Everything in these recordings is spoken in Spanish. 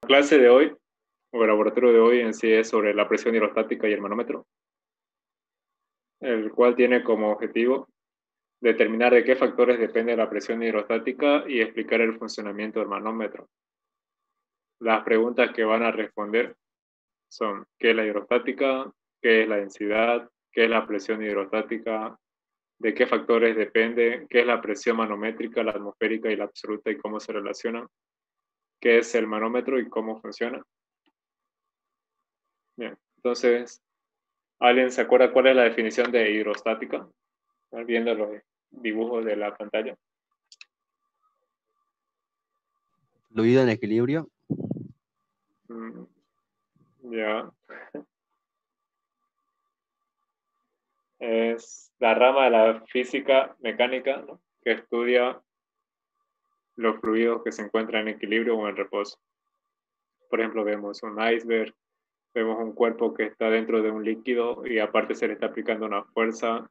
clase de hoy, o el laboratorio de hoy en sí es sobre la presión hidrostática y el manómetro, el cual tiene como objetivo determinar de qué factores depende la presión hidrostática y explicar el funcionamiento del manómetro. Las preguntas que van a responder son: ¿qué es la hidrostática? ¿Qué es la densidad? ¿Qué es la presión hidrostática? ¿De qué factores depende? ¿Qué es la presión manométrica, la atmosférica y la absoluta y cómo se relacionan? ¿Qué es el manómetro y cómo funciona? Bien, entonces, ¿alguien se acuerda cuál es la definición de hidrostática? Están viendo los dibujos de la pantalla. Fluido en equilibrio. Ya. Es la rama de la física mecánica, ¿no?, que estudia los fluidos que se encuentran en equilibrio o en reposo. Por ejemplo, vemos un iceberg, vemos un cuerpo que está dentro de un líquido y aparte se le está aplicando una fuerza.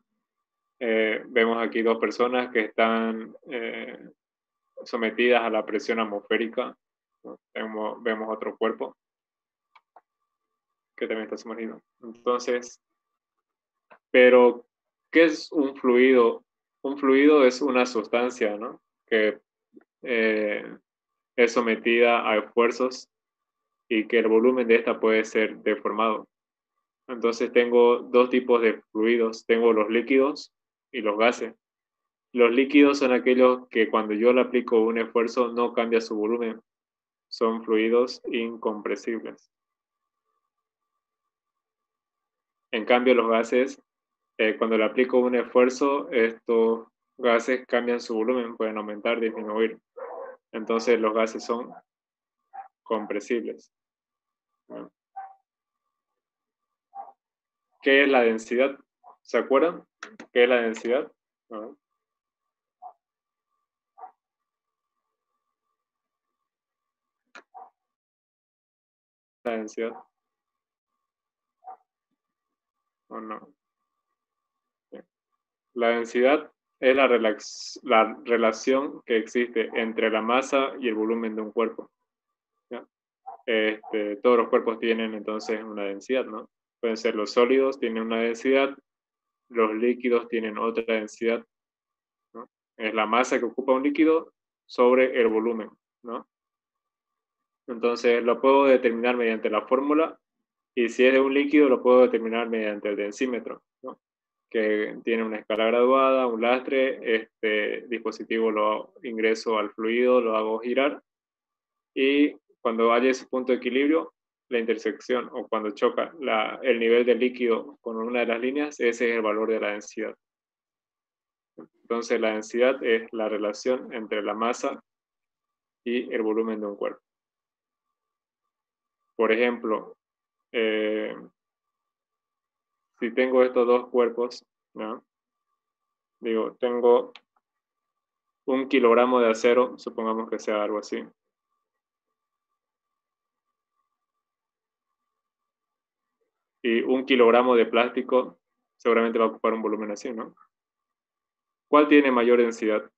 Vemos aquí dos personas que están sometidas a la presión atmosférica, ¿no? Vemos otro cuerpo que también está sumergido. Entonces, pero, ¿qué es un fluido? Un fluido es una sustancia, ¿no?, que es sometida a esfuerzos y que el volumen de esta puede ser deformado. Entonces tengo dos tipos de fluidos. Tengo los líquidos y los gases. Los líquidos son aquellos que cuando yo le aplico un esfuerzo no cambia su volumen. Son fluidos incompresibles. En cambio, los gases, cuando le aplico un esfuerzo, estos gases cambian su volumen, pueden aumentar, disminuir. Entonces los gases son compresibles. ¿No? ¿Qué es la densidad? ¿Se acuerdan? ¿Qué es la densidad? ¿No? La densidad. ¿O no? Bien. La densidad es la relación que existe entre la masa y el volumen de un cuerpo. ¿Ya? Todos los cuerpos tienen entonces una densidad, ¿no? Pueden ser los sólidos, tienen una densidad, los líquidos tienen otra densidad, ¿no? Es la masa que ocupa un líquido sobre el volumen, ¿no? Entonces lo puedo determinar mediante la fórmula, y si es de un líquido lo puedo determinar mediante el densímetro, ¿no?, que tiene una escala graduada, un lastre. Este dispositivo lo ingreso al fluido, lo hago girar, y cuando haya ese punto de equilibrio, la intersección o cuando choca el nivel del líquido con una de las líneas, ese es el valor de la densidad. Entonces la densidad es la relación entre la masa y el volumen de un cuerpo. Por ejemplo, si tengo estos dos cuerpos, ¿no?, digo, tengo 1 kilogramo de acero, supongamos que sea algo así, y 1 kilogramo de plástico, seguramente va a ocupar un volumen así, ¿no? ¿Cuál tiene mayor densidad?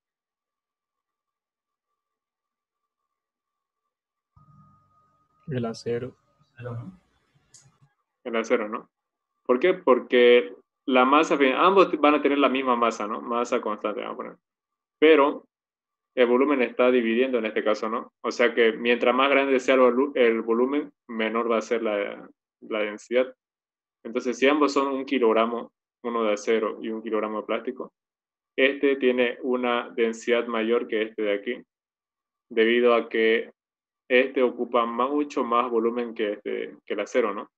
El acero. El acero, ¿no? ¿Por qué? Porque la masa, ambos van a tener la misma masa, ¿no? Masa constante, vamos a poner. Pero el volumen está dividiendo en este caso, ¿no? O sea que mientras más grande sea el volumen, menor va a ser la densidad. Entonces, si ambos son 1 kilogramo, uno de acero y 1 kilogramo de plástico, este tiene una densidad mayor que este de aquí, debido a que este ocupa mucho más volumen que el acero, ¿no?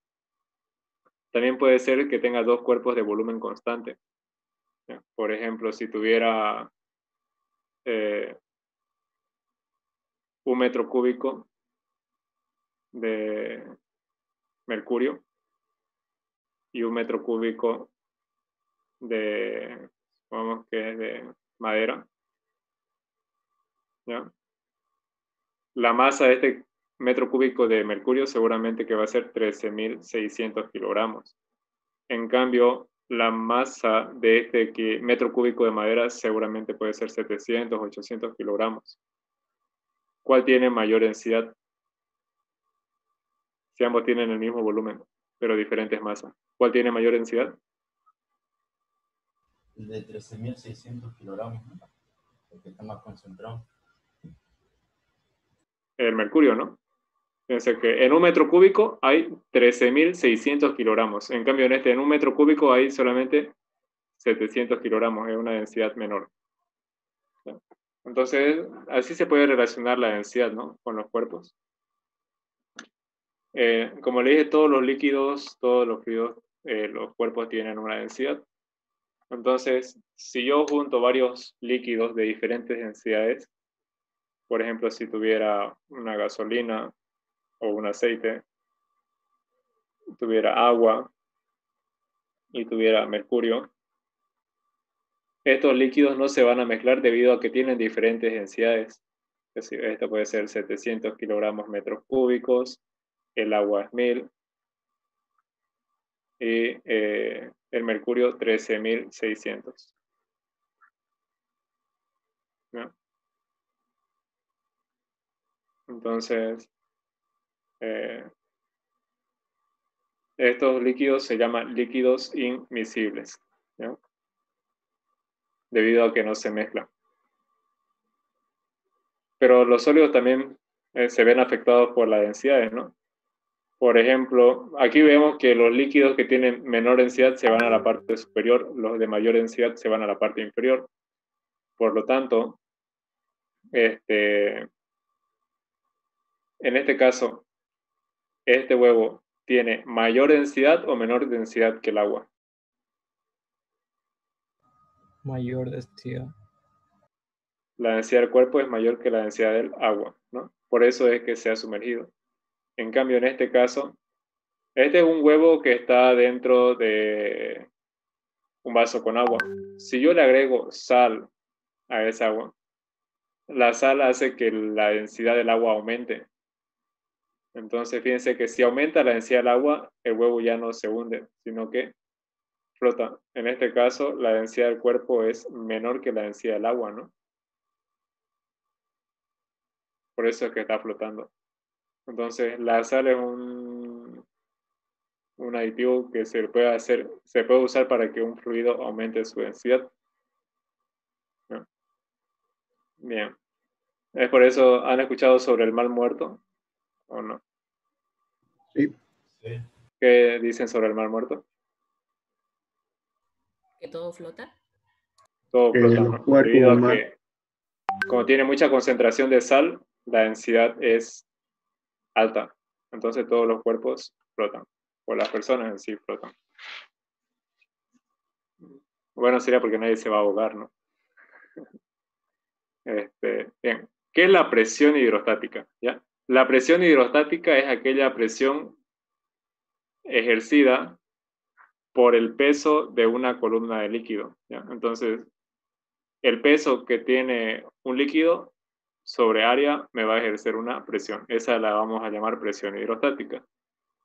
También puede ser que tenga dos cuerpos de volumen constante. ¿Ya? Por ejemplo, si tuviera 1 metro cúbico de mercurio y 1 metro cúbico supongamos que es de madera, ¿ya? La masa de este metro cúbico de mercurio seguramente que va a ser 13.600 kilogramos. En cambio, la masa de este metro cúbico de madera seguramente puede ser 700, 800 kilogramos. ¿Cuál tiene mayor densidad? Si ambos tienen el mismo volumen, pero diferentes masas. ¿Cuál tiene mayor densidad? El de 13.600 kilogramos, ¿no? Porque está más concentrado. El mercurio, ¿no? Fíjense que en un metro cúbico hay 13.600 kilogramos. En cambio, en un metro cúbico hay solamente 700 kilogramos. Es una densidad menor. Entonces, así se puede relacionar la densidad, ¿no? Con los cuerpos. Como le dije, todos los líquidos, todos los fluidos, los cuerpos tienen una densidad. Entonces, si yo junto varios líquidos de diferentes densidades, por ejemplo, si tuviera una gasolina o un aceite, tuviera agua y tuviera mercurio, estos líquidos no se van a mezclar debido a que tienen diferentes densidades. Es decir, esto puede ser 700 kilogramos metros cúbicos, el agua es 1000 y el mercurio 13.600. ¿No? Entonces, estos líquidos se llaman líquidos inmiscibles, ¿no? Debido a que no se mezclan. Pero los sólidos también se ven afectados por las densidades, ¿no? Por ejemplo, aquí vemos que los líquidos que tienen menor densidad se van a la parte superior, los de mayor densidad se van a la parte inferior. Por lo tanto, en este caso, este huevo tiene mayor densidad o menor densidad que el agua. Mayor densidad. La densidad del cuerpo es mayor que la densidad del agua, ¿no? Por eso es que se ha sumergido. En cambio, en este caso, este es un huevo que está dentro de un vaso con agua. Si yo le agrego sal a esa agua, la sal hace que la densidad del agua aumente. Entonces, fíjense que si aumenta la densidad del agua, el huevo ya no se hunde, sino que flota. En este caso, la densidad del cuerpo es menor que la densidad del agua, ¿no? Por eso es que está flotando. Entonces, la sal es un aditivo que se puede usar para que un fluido aumente su densidad. ¿No? Bien. Es por eso, ¿han escuchado sobre el mar muerto o no? Sí. Sí. ¿Qué dicen sobre el mar muerto? ¿Que todo flota? Todo flota, Los ¿no? cuerpos Debido a humanos. que, como tiene mucha concentración de sal, la densidad es alta. Entonces todos los cuerpos flotan. O las personas en sí flotan. Bueno, sería porque nadie se va a ahogar, ¿no? Bien. ¿Qué es la presión hidrostática? ¿Ya? La presión hidrostática es aquella presión ejercida por el peso de una columna de líquido, ¿ya? Entonces, el peso que tiene un líquido sobre área me va a ejercer una presión. Esa la vamos a llamar presión hidrostática.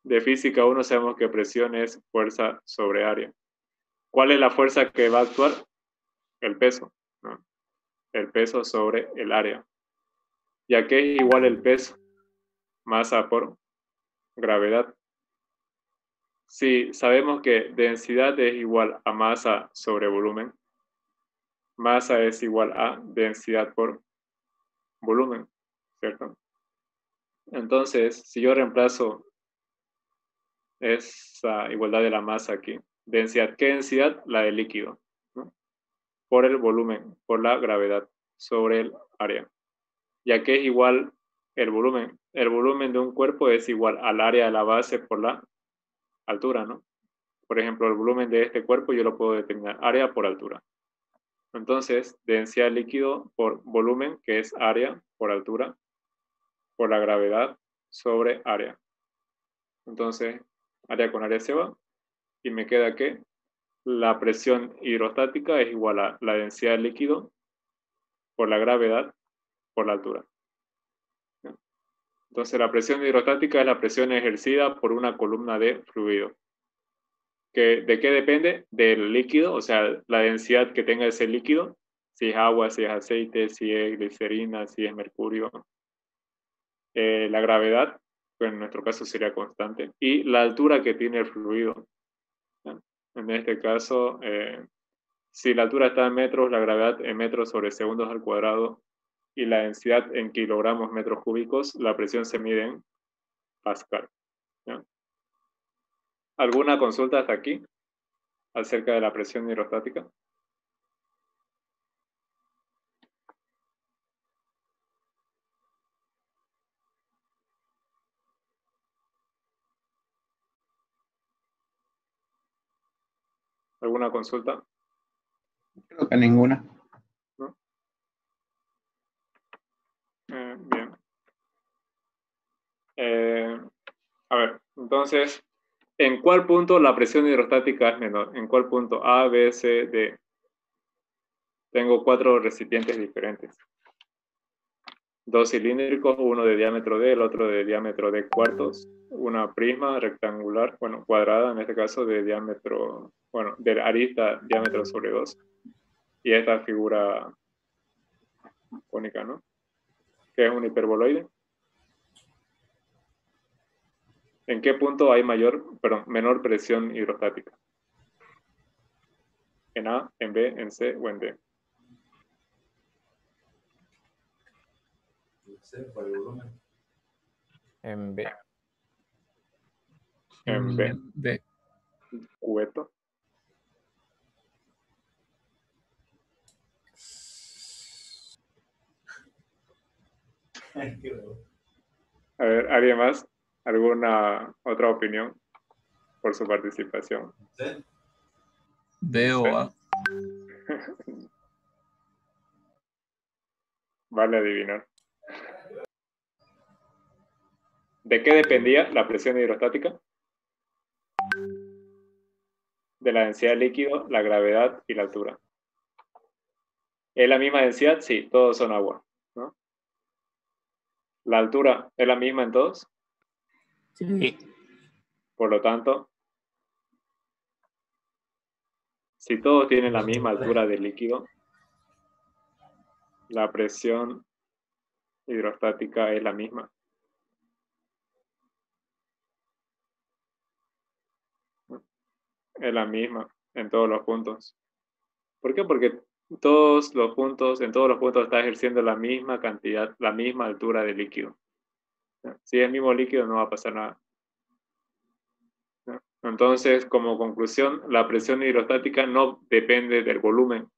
De física 1 sabemos que presión es fuerza sobre área. ¿Cuál es la fuerza que va a actuar? El peso, ¿no? El peso sobre el área. Ya que es igual el peso, masa por gravedad. Si sabemos que densidad es igual a masa sobre volumen, masa es igual a densidad por volumen, ¿cierto? Entonces, si yo reemplazo esa igualdad de la masa aquí, densidad, ¿qué densidad? La del líquido, ¿no? Por el volumen, por la gravedad sobre el área. Ya que es igual el volumen de un cuerpo es igual al área de la base por la altura, ¿no? Por ejemplo, el volumen de este cuerpo yo lo puedo determinar área por altura. Entonces, densidad líquido por volumen, que es área por altura, por la gravedad sobre área. Entonces, área con área se va y me queda que la presión hidrostática es igual a la densidad del líquido por la gravedad por la altura. Entonces, la presión hidrostática es la presión ejercida por una columna de fluido. ¿De qué depende? Del líquido, o sea, la densidad que tenga ese líquido, si es agua, si es aceite, si es glicerina, si es mercurio. La gravedad que en nuestro caso sería constante, y la altura que tiene el fluido. ¿Ya? En este caso, si la altura está en metros, la gravedad en metros sobre segundos al cuadrado y la densidad en kilogramos metros cúbicos, la presión se mide en Pascal. ¿Ya? ¿Alguna consulta hasta aquí acerca de la presión hidrostática? ¿Alguna consulta? Creo que ninguna. ¿No? Bien. A ver, entonces, ¿en cuál punto la presión hidrostática es menor? ¿En cuál punto? A, B, C, D. Tengo 4 recipientes diferentes. 2 cilíndricos, uno de diámetro D, el otro de diámetro D cuartos, una prisma rectangular, bueno, cuadrada en este caso de diámetro, bueno, de arista diámetro sobre 2, y esta figura cónica, ¿no? Que es un hiperboloide. ¿En qué punto hay menor presión hidrostática? ¿En A, en B, en C o en D? Por el volumen. En B. En B. B. Cubeto. A ver, ¿alguien más? ¿Alguna otra opinión por su participación? ¿Sí? D o A. Vale adivinar. ¿De qué dependía la presión hidrostática? De la densidad del líquido, la gravedad y la altura. ¿Es la misma densidad? Sí, todos son agua, ¿no? ¿La altura es la misma en todos? Sí. Por lo tanto, si todos tienen la misma altura del líquido, la presión hidrostática es la misma. Es la misma en todos los puntos. ¿Por qué? Porque en todos los puntos está ejerciendo la misma cantidad, la misma altura de líquido. Si es el mismo líquido, no va a pasar nada. Entonces, como conclusión, la presión hidrostática no depende del volumen,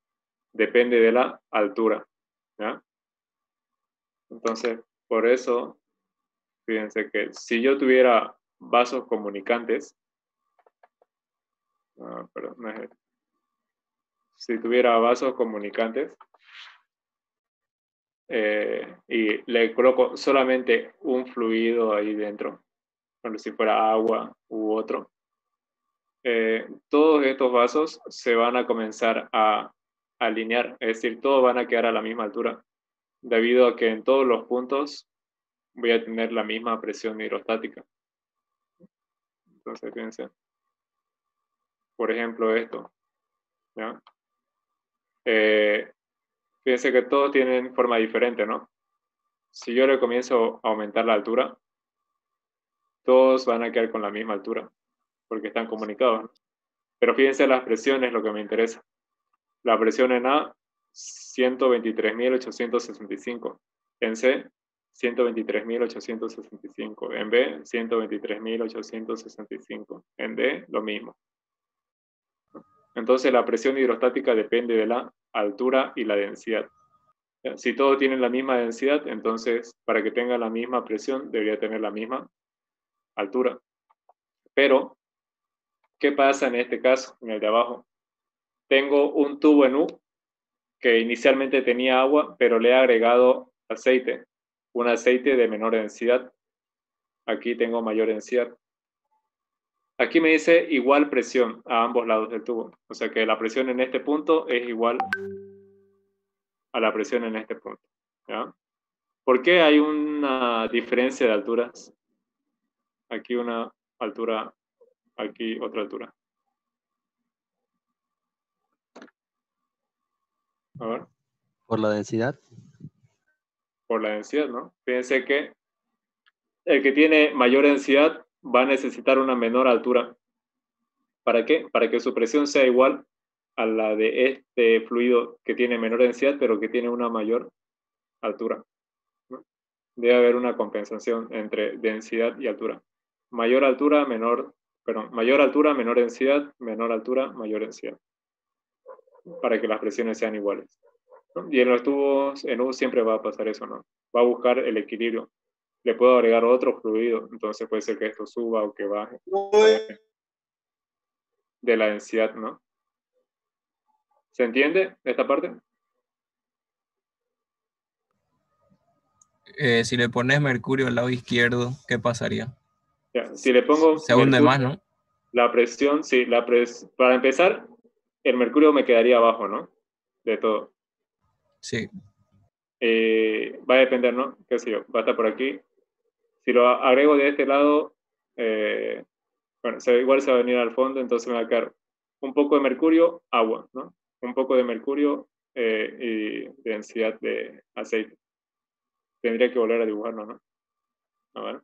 depende de la altura. ¿Ya? Entonces, por eso, fíjense que si yo tuviera vasos comunicantes, perdón, no es esto. Si tuviera vasos comunicantes y le coloco solamente un fluido ahí dentro, como si fuera agua u otro, todos estos vasos se van a comenzar a alinear, es decir, todos van a quedar a la misma altura, debido a que en todos los puntos voy a tener la misma presión hidrostática. Entonces, fíjense, por ejemplo, esto, ¿ya? Fíjense que todos tienen forma diferente, ¿no? Si yo le comienzo a aumentar la altura, todos van a quedar con la misma altura, porque están comunicados, ¿no? Pero fíjense las presiones, lo que me interesa. La presión en A, 123.865. En C, 123.865. En B, 123.865. En D, lo mismo. Entonces la presión hidrostática depende de la altura y la densidad. Si todos tienen la misma densidad, entonces para que tenga la misma presión debería tener la misma altura. Pero, ¿qué pasa en este caso, en el de abajo? Tengo un tubo en U que inicialmente tenía agua, pero le he agregado aceite, un aceite de menor densidad. Aquí tengo mayor densidad. Aquí me dice igual presión a ambos lados del tubo. O sea que la presión en este punto es igual a la presión en este punto. ¿Ya? ¿Por qué hay una diferencia de alturas? Aquí una altura, aquí otra altura. A ver. Por la densidad. Por la densidad, ¿no? Fíjense que el que tiene mayor densidad va a necesitar una menor altura. ¿Para qué? Para que su presión sea igual a la de este fluido que tiene menor densidad, pero que tiene una mayor altura, ¿no? Debe haber una compensación entre densidad y altura. Mayor altura, menor densidad, menor altura, mayor densidad. Para que las presiones sean iguales, ¿no? Y en los tubos, en U siempre va a pasar eso, ¿no? Va a buscar el equilibrio. Le puedo agregar otro fluido, entonces puede ser que esto suba o que baje de la densidad, ¿no? ¿Se entiende esta parte? Si le pones mercurio al lado izquierdo, ¿qué pasaría? Ya, si le pongo Se hunde más, ¿no? la presión, sí, para empezar, el mercurio me quedaría abajo, ¿no? De todo. Sí. Va a depender, ¿no? ¿Qué sé yo? Va a estar por aquí. Si lo agrego de este lado, bueno, igual se va a venir al fondo, entonces me va a quedar un poco de mercurio, agua, ¿no? Un poco de mercurio y densidad de aceite. Tendría que volver a dibujarlo, ¿no? A ver.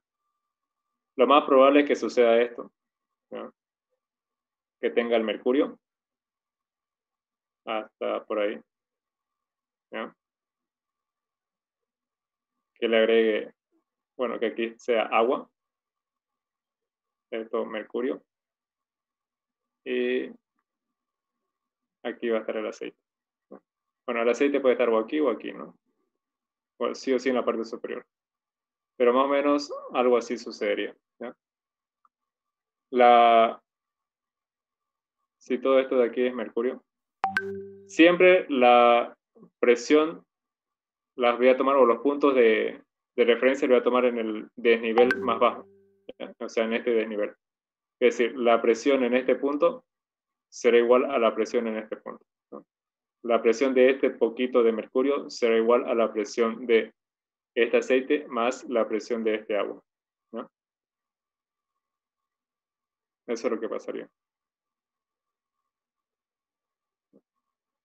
Lo más probable es que suceda esto, ¿no? Que tenga el mercurio hasta por ahí, ¿no? Que le agregue, bueno, que aquí sea agua, esto mercurio, y aquí va a estar el aceite, ¿no? Bueno, el aceite puede estar o aquí, ¿no? O sí en la parte superior. Pero más o menos algo así sucedería, ¿ya? Si todo esto de aquí es mercurio, siempre la presión las voy a tomar, o los puntos de referencia los voy a tomar en el desnivel más bajo, ¿ya? O sea, en este desnivel. Es decir, la presión en este punto será igual a la presión en este punto, ¿no? La presión de este poquito de mercurio será igual a la presión de este aceite más la presión de este agua, ¿no? Eso es lo que pasaría.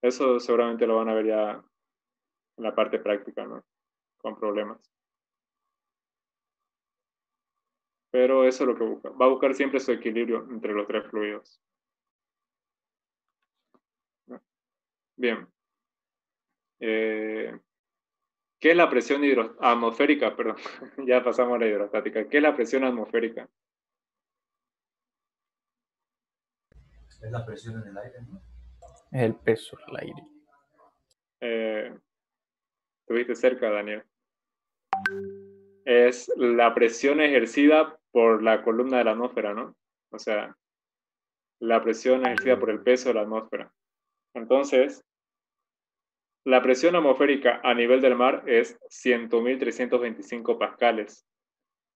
Eso seguramente lo van a ver ya en la parte práctica, ¿no? Con problemas. Pero eso es lo que busca. Va a buscar siempre su equilibrio entre los tres fluidos, ¿no? Bien. ¿Qué es la presión atmosférica? Perdón, ya pasamos a la hidrostática. ¿Qué es la presión atmosférica? Es la presión en el aire, ¿no? Es el peso del aire. Estuviste cerca, Daniel. Es la presión ejercida por la columna de la atmósfera, ¿no? O sea, la presión ejercida por el peso de la atmósfera. Entonces, la presión atmosférica a nivel del mar es 100.325 pascales,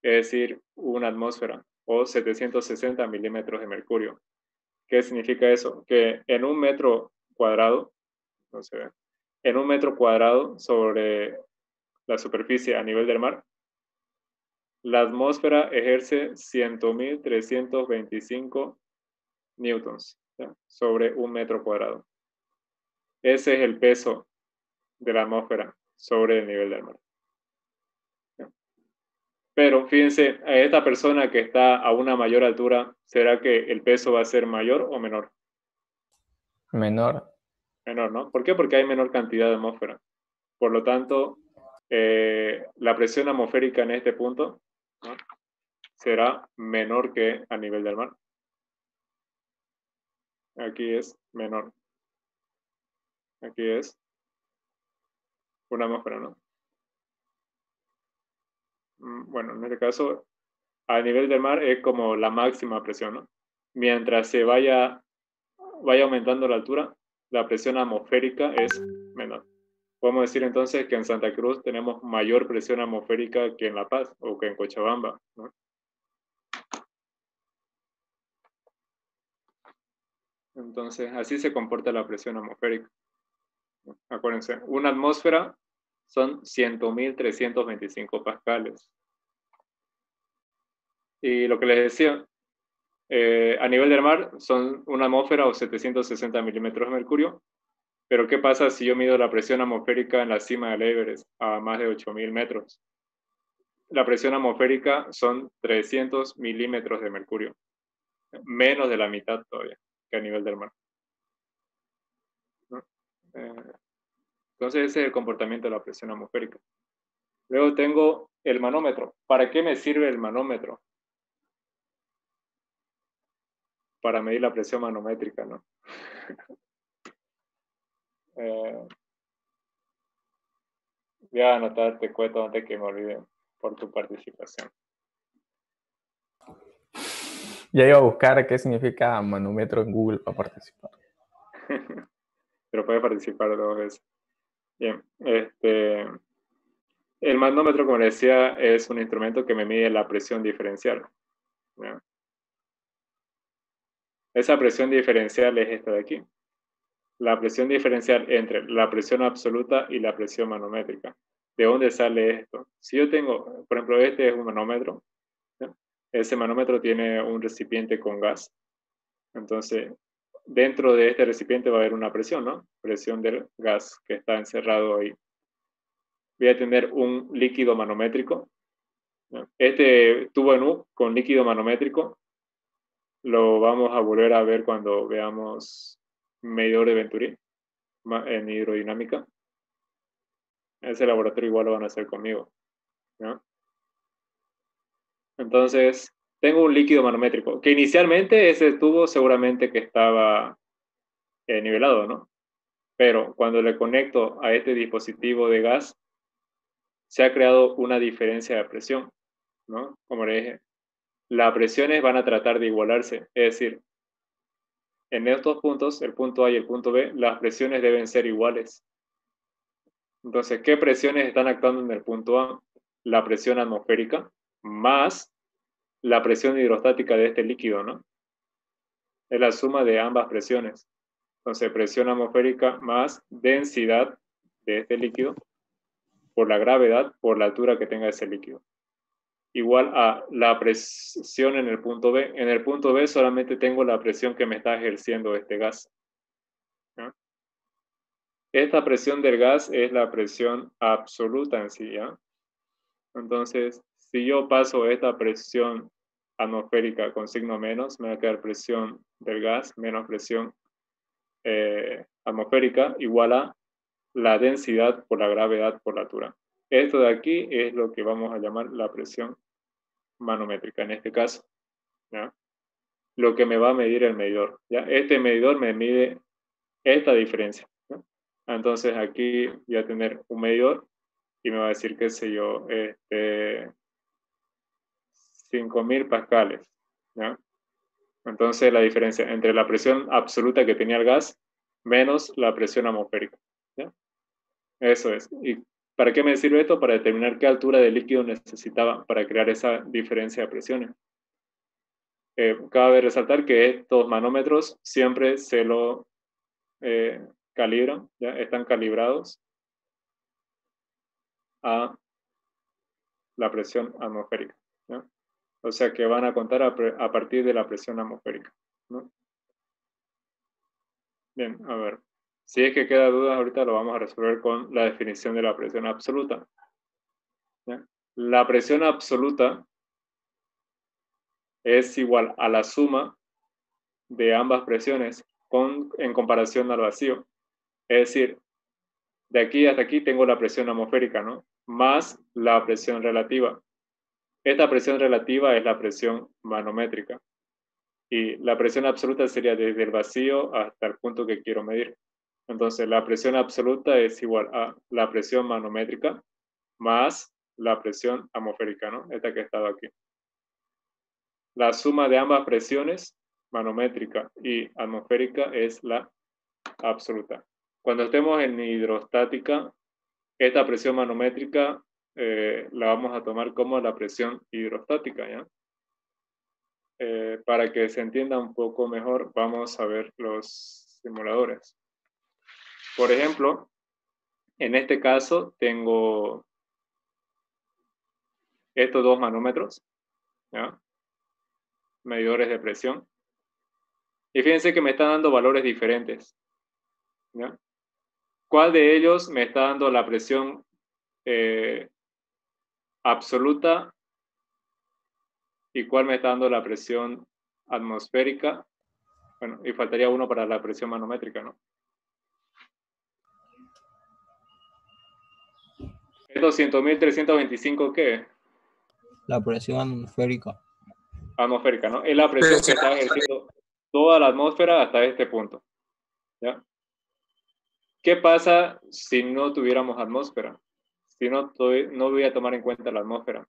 es decir, una atmósfera, o 760 milímetros de mercurio. ¿Qué significa eso? Que en un metro cuadrado, no se ve, en un metro cuadrado sobre la superficie a nivel del mar, la atmósfera ejerce 100.325 newtons, ¿ya? Sobre un metro cuadrado. Ese es el peso de la atmósfera sobre el nivel del mar, ¿ya? Pero fíjense, a esta persona que está a una mayor altura, ¿será que el peso va a ser mayor o menor? Menor. Menor, ¿no? ¿Por qué? Porque hay menor cantidad de atmósfera. Por lo tanto, la presión atmosférica en este punto, ¿no?, será menor que a nivel del mar. Aquí es menor. Aquí es una atmósfera, ¿no? Bueno, en este caso, a nivel del mar es como la máxima presión, ¿no? Mientras se vaya aumentando la altura, la presión atmosférica es menor. Podemos decir entonces que en Santa Cruz tenemos mayor presión atmosférica que en La Paz o que en Cochabamba, ¿no? Entonces, así se comporta la presión atmosférica. Acuérdense, una atmósfera son 100.325 pascales. Y lo que les decía, a nivel del mar son una atmósfera o 760 milímetros de mercurio. Pero ¿qué pasa si yo mido la presión atmosférica en la cima del Everest a más de 8.000 metros? la presión atmosférica son 300 milímetros de mercurio, menos de la mitad todavía que a nivel del mar, ¿no? Entonces ese es el comportamiento de la presión atmosférica. Luego tengo el manómetro. ¿Para qué me sirve el manómetro? Para medir la presión manométrica, ¿no? Voy a anotarte cuento antes que me olvide por tu participación. Ya iba a buscar qué significa manómetro en Google para participar. Pero puedes participar 2 veces. Bien, el manómetro, como les decía, es un instrumento que me mide la presión diferencial, ¿ya? Esa presión diferencial es esta de aquí. La presión diferencial entre la presión absoluta y la presión manométrica. ¿De dónde sale esto? Si yo tengo, por ejemplo, este es un manómetro, ¿ya? Ese manómetro tiene un recipiente con gas. Entonces, dentro de este recipiente va a haber una presión, ¿no? Presión del gas que está encerrado ahí. Voy a tener un líquido manométrico, ¿no? Este tubo en U con líquido manométrico lo vamos a volver a ver cuando veamos medidor de Venturi en hidrodinámica. Ese laboratorio igual lo van a hacer conmigo, ¿no? Entonces, tengo un líquido manométrico, que inicialmente ese tubo seguramente que estaba nivelado, ¿no? Pero cuando le conecto a este dispositivo de gas, se ha creado una diferencia de presión, ¿no? Como le dije, las presiones van a tratar de igualarse, es decir, en estos puntos, el punto A y el punto B, las presiones deben ser iguales. Entonces, ¿qué presiones están actuando en el punto A? La presión atmosférica más la presión hidrostática de este líquido, ¿no? Es la suma de ambas presiones. Entonces, presión atmosférica más densidad de este líquido por la gravedad, por la altura que tenga ese líquido. Igual a la presión en el punto B. En el punto B solamente tengo la presión que me está ejerciendo este gas, ¿no? Esta presión del gas es la presión absoluta en sí, ¿ya? Entonces, si yo paso esta presión atmosférica con signo menos, me va a quedar presión del gas menos presión atmosférica igual a la densidad por la gravedad por la altura. Esto de aquí es lo que vamos a llamar la presión manométrica en este caso, ¿ya? Lo que me va a medir el medidor, ¿ya? Este medidor me mide esta diferencia, ¿no? Entonces aquí voy a tener un medidor y me va a decir, qué sé yo, 5000 pascales, ¿ya? Entonces la diferencia entre la presión absoluta que tenía el gas menos la presión atmosférica, ¿ya? Eso es. ¿Y para qué me sirve esto? Para determinar qué altura de líquido necesitaba para crear esa diferencia de presiones. Cabe resaltar que estos manómetros siempre se lo calibran, ¿ya? Están calibrados a la presión atmosférica, ¿ya? O sea que van a contar a partir de la presión atmosférica, ¿no? Bien, a ver. Si es que queda dudas, ahorita lo vamos a resolver con la definición de la presión absoluta, ¿ya? La presión absoluta es igual a la suma de ambas presiones en comparación al vacío. Es decir, de aquí hasta aquí tengo la presión atmosférica, ¿no? Más la presión relativa. Esta presión relativa es la presión manométrica. Y la presión absoluta sería desde el vacío hasta el punto que quiero medir. Entonces, la presión absoluta es igual a la presión manométrica más la presión atmosférica, ¿no? Esta que he estado aquí. La suma de ambas presiones, manométrica y atmosférica, es la absoluta. Cuando estemos en hidrostática, esta presión manométrica la vamos a tomar como la presión hidrostática, ¿ya? Para que se entienda un poco mejor, vamos a ver los simuladores. Por ejemplo, en este caso tengo estos dos manómetros, ¿ya? Medidores de presión. Y fíjense que me están dando valores diferentes, ¿ya? ¿Cuál de ellos me está dando la presión absoluta. ¿Y cuál me está dando la presión atmosférica? Bueno, y faltaría uno para la presión manométrica, ¿no? ¿Es 200.325 qué? La presión atmosférica. Atmosférica, ¿no? Es la presión que está ejerciendo toda la atmósfera hasta este punto. ¿Ya? ¿Qué pasa si no tuviéramos atmósfera? Si no voy a tomar en cuenta la atmósfera.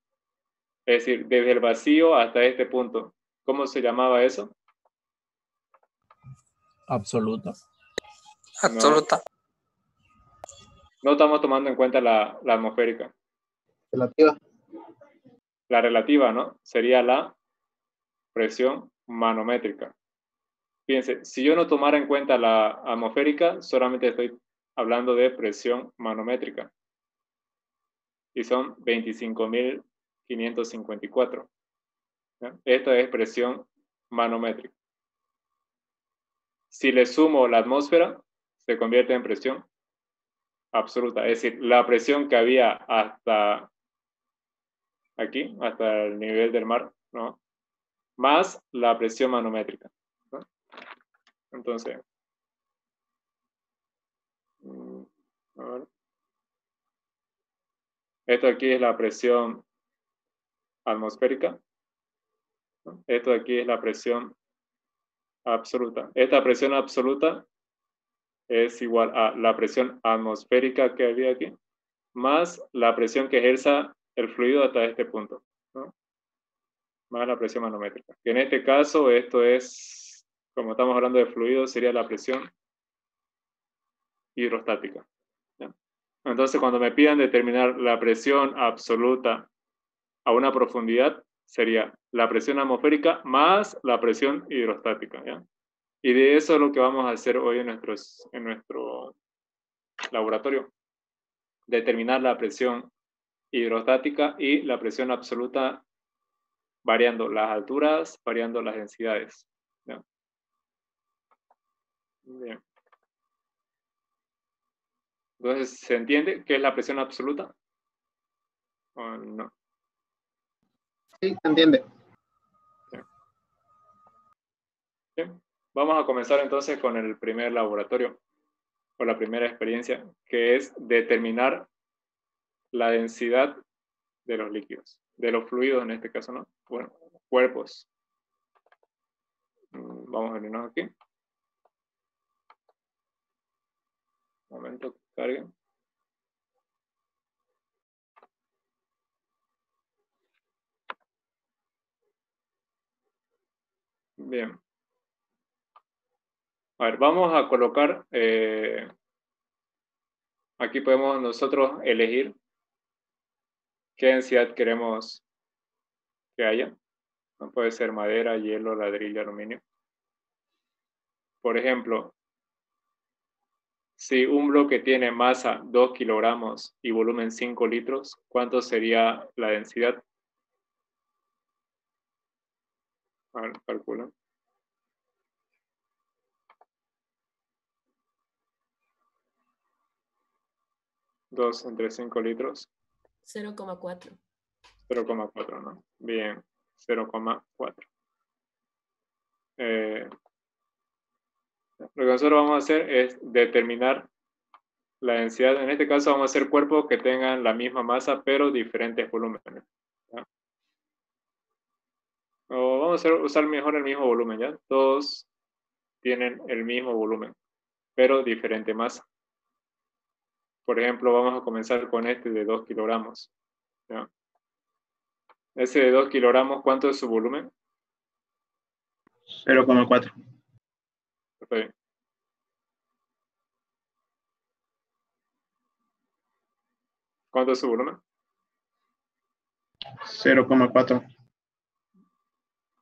Es decir, desde el vacío hasta este punto. ¿Cómo se llamaba eso? Absoluta. Absoluta. No estamos tomando en cuenta la atmosférica. Relativa. La relativa, ¿no? Sería la presión manométrica. Fíjense, si yo no tomara en cuenta la atmosférica, solamente estoy hablando de presión manométrica. Y son 25.554. ¿Ya? Esta es presión manométrica. Si le sumo la atmósfera, se convierte en presión absoluta. Es decir, la presión que había hasta aquí, hasta el nivel del mar, ¿no? Más la presión manométrica, ¿no? Entonces, a ver. Esto aquí es la presión atmosférica, ¿no? Esto aquí es la presión absoluta. Esta presión absoluta es igual a la presión atmosférica que había aquí, más la presión que ejerza el fluido hasta este punto, ¿no? Más la presión manométrica. Que en este caso, esto es, como estamos hablando de fluido, sería la presión hidrostática, ¿ya? Entonces, cuando me pidan determinar la presión absoluta a una profundidad, sería la presión atmosférica más la presión hidrostática, ¿ya? Y de eso es lo que vamos a hacer hoy en nuestro laboratorio. Determinar la presión hidrostática y la presión absoluta variando las alturas, variando las densidades, ¿ya? Bien. Entonces, ¿se entiende qué es la presión absoluta? ¿O no? Sí, se entiende. Bien. Vamos a comenzar entonces con el primer laboratorio, o la primera experiencia, que es determinar la densidad de los líquidos, de los fluidos en este caso, ¿no? Bueno, cuerpos. Vamos a venirnos aquí. Un momento, que cargue. Bien. A ver, vamos a colocar, aquí podemos nosotros elegir qué densidad queremos que haya. ¿No? Puede ser madera, hielo, ladrillo, aluminio. Por ejemplo, si un bloque tiene masa 2 kilogramos y volumen 5 litros, ¿cuánto sería la densidad? A ver, calcula. 2 entre 5 litros. 0,4. 0,4, ¿no? Bien, 0,4. Lo que nosotros vamos a hacer es determinar la densidad. En este caso vamos a hacer cuerpos que tengan la misma masa, pero diferentes volúmenes, ¿ya? O vamos a usar mejor el mismo volumen, ¿ya? Todos tienen el mismo volumen, pero diferente masa. Por ejemplo, vamos a comenzar con este de 2 kilogramos, ¿ya? Ese de 2 kilogramos, ¿cuánto es su volumen? 0,4. Perfecto. ¿Cuánto es su volumen? 0,4.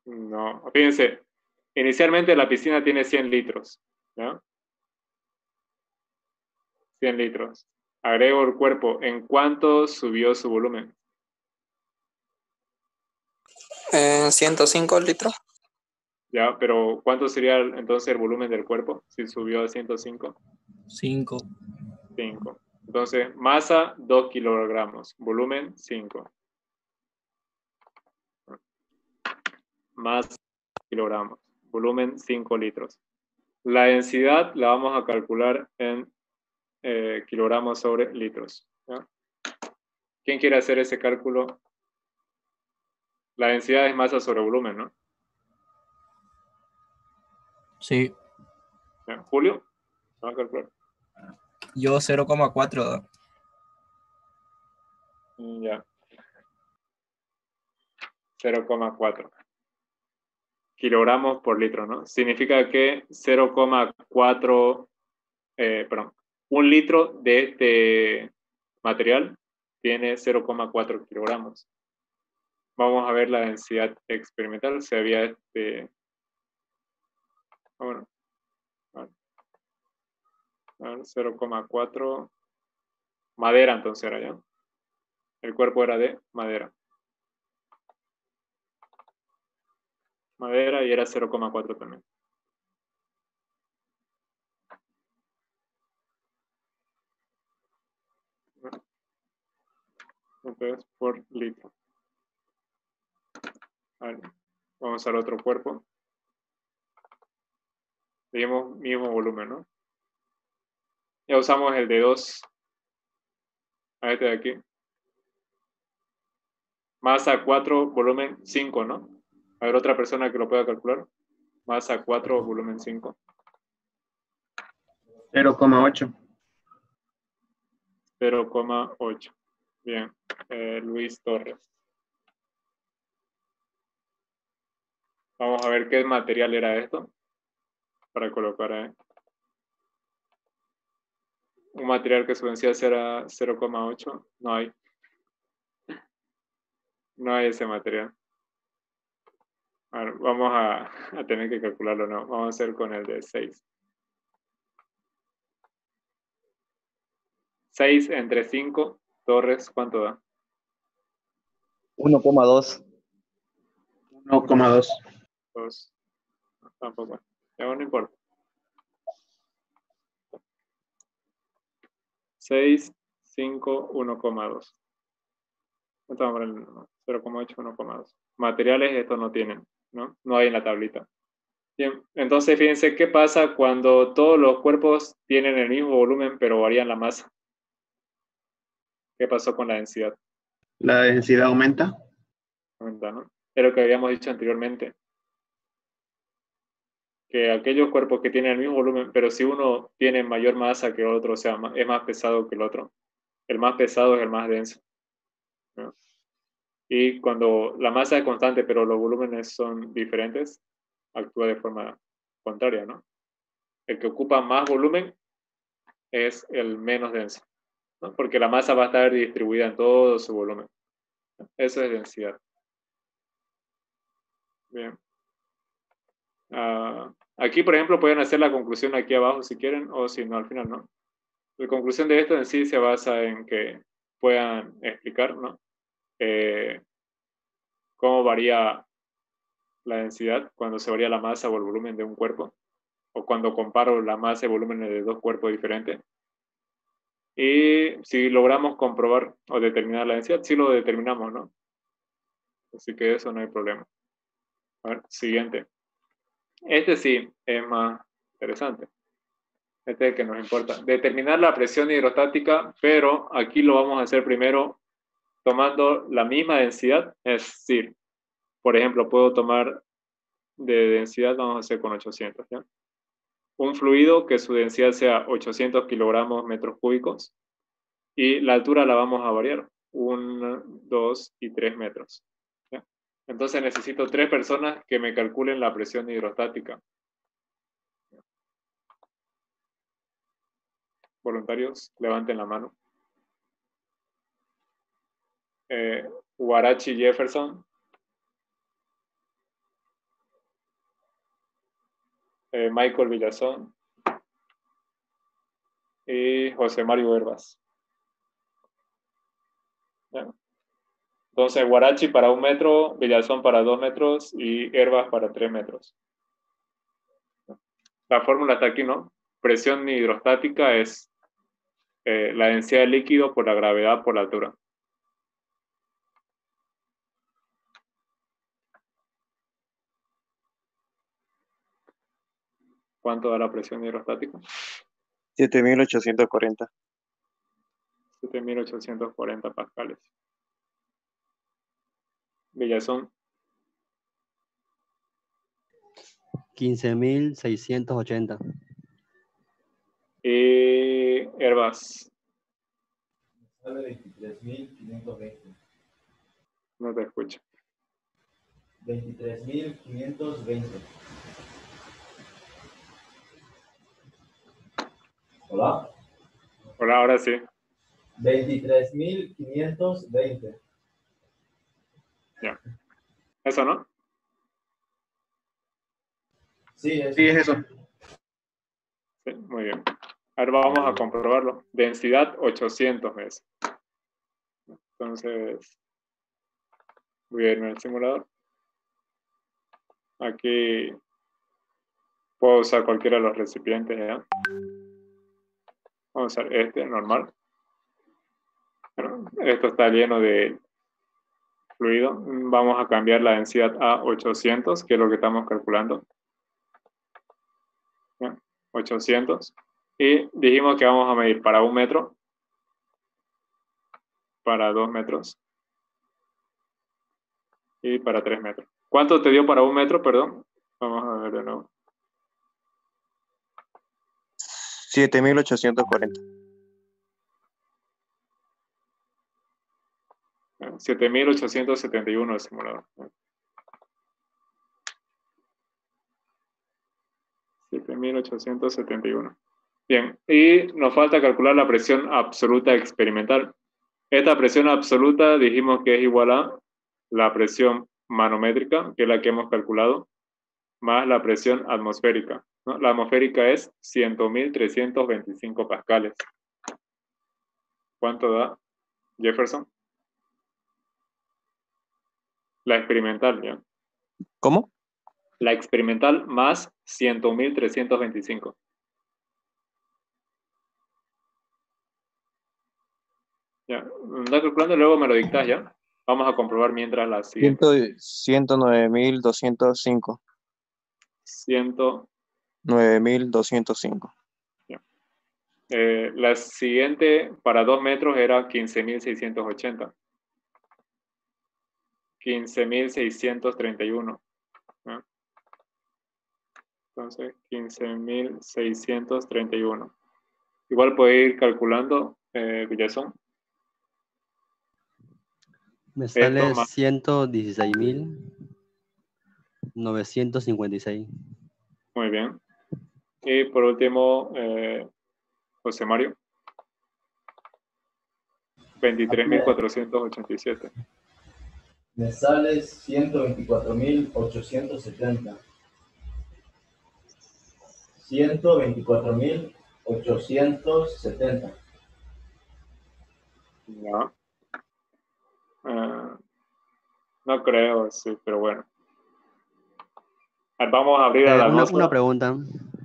No, fíjense, inicialmente la piscina tiene 100 litros, ¿ya? 100 litros. Agrego el cuerpo, ¿en cuánto subió su volumen? 105 litros. Ya, pero ¿cuánto sería entonces el volumen del cuerpo si subió a 105? 5. 5. Entonces, masa 2 kilogramos, volumen 5. masa kilogramos, volumen 5 litros. La densidad la vamos a calcular en kilogramos sobre litros. ¿Ya? ¿Quién quiere hacer ese cálculo? La densidad es masa sobre volumen, ¿no? Sí, ¿Ya? ¿Julio? ¿Va a calcular? yo 0,4. Ya. 0,4 kilogramos por litro, ¿no? Significa que 0,4, perdón, un litro de este material tiene 0,4 kilogramos. Vamos a ver la densidad experimental. Se había bueno, 0,4 madera, entonces era ya. El cuerpo era de madera. Madera y era 0,4 también. Entonces, por litro. Vale. Vamos al otro cuerpo. Mismo volumen, ¿no? Ya usamos el de 2. A este de aquí. Masa 4, volumen 5, ¿no? A ver, otra persona que lo pueda calcular. Masa 4, volumen 5. 0,8. 0,8. Bien. Luis Torres. Vamos a ver qué material era esto. Para colocar ahí. Un material que su densidad será 0,8. No hay. No hay ese material. A ver, vamos a tener que calcularlo, ¿no? Vamos a hacer con el de 6. 6 entre 5, Torres, ¿cuánto da? 1,2. 1,2. 2. No, tampoco. Ya no importa. 6, 5, 1,2. ¿Cuánto vamos a poner? 0,8, 1,2. Materiales estos no tienen, ¿no? No hay en la tablita. Bien, entonces fíjense qué pasa cuando todos los cuerpos tienen el mismo volumen pero varían la masa. ¿Qué pasó con la densidad? La densidad aumenta. Aumenta, ¿no? Es lo que habíamos dicho anteriormente. Que aquellos cuerpos que tienen el mismo volumen, pero si uno tiene mayor masa que el otro, o sea, es más pesado que el otro, el más pesado es el más denso, ¿no? Y cuando la masa es constante, pero los volúmenes son diferentes, actúa de forma contraria, ¿no? El que ocupa más volumen es el menos denso, ¿no? Porque la masa va a estar distribuida en todo su volumen. Eso es densidad. Bien. Aquí, por ejemplo, pueden hacer la conclusión aquí abajo si quieren, o si no, al final no. La conclusión de esto en sí se basa en que puedan explicar, ¿no? Cómo varía la densidad cuando se varía la masa o el volumen de un cuerpo, o cuando comparo la masa y volumen de dos cuerpos diferentes. Y si logramos comprobar o determinar la densidad, sí lo determinamos, ¿no? Así que eso no hay problema. A ver, siguiente. Este sí es más interesante. Este es el que nos importa. Determinar la presión hidrostática, pero aquí lo vamos a hacer primero tomando la misma densidad. Es decir, por ejemplo, puedo tomar de densidad, vamos a hacer con 800, ¿ya? Un fluido que su densidad sea 800 kilogramos metros cúbicos y la altura la vamos a variar, 1, 2 y 3 metros. ¿Ya? Entonces necesito 3 personas que me calculen la presión hidrostática. Voluntarios, levanten la mano. Huarachi Jefferson. Michael Villazón. Y José Mario Herbas. ¿Ya? Entonces, Huarachi para 1 metro, Villazón para 2 metros y Herbas para 3 metros. La fórmula está aquí, ¿no? Presión hidrostática es la densidad del líquido por la gravedad por la altura. ¿Cuánto da la presión hidrostática? 7.840. 7.840 pascales. Villazón, 15.680. y Herbas, Sale 23.520. no te escucho. 23.520. Hola. Hola, ahora sí. 23.520. Ya. ¿Eso no? Sí, es. Sí, es eso. Sí, muy bien. Ahora vamos a comprobarlo. Densidad 800 es. Entonces, voy a irme al simulador. Aquí puedo usar cualquiera de los recipientes, ¿ya? Vamos a usar este, normal. Bueno, esto está lleno de fluido. Vamos a cambiar la densidad a 800, que es lo que estamos calculando. ¿Ya? 800. Y dijimos que vamos a medir para 1 metro, para 2 metros y para 3 metros. ¿Cuánto te dio para 1 metro, perdón? Vamos a ver de nuevo. 7.840. 7.871 el simulador. 7.871. Bien, y nos falta calcular la presión absoluta experimental. Esta presión absoluta dijimos que es igual a la presión manométrica, que es la que hemos calculado, más la presión atmosférica, ¿no? La atmosférica es 100.325 pascales. ¿Cuánto da, Jefferson? La experimental, ¿ya? ¿Cómo? La experimental más 100.325. Ya, anda calculando y luego me lo dictas, ¿ya? Vamos a comprobar mientras la siguiente. 109.205. 100, 9.205. ya. La siguiente para 2 metros era 15.680. 15.631. ¿Ya? Entonces, 15.631. Igual puede ir calculando, Villazón. Me sale Esto más 116.956. muy bien. Y por último, José Mario. 23.487. Me sale 124.870. 124.870. Ya. No creo, sí, pero bueno. Vamos a abrir a la Una atmósfera. pregunta.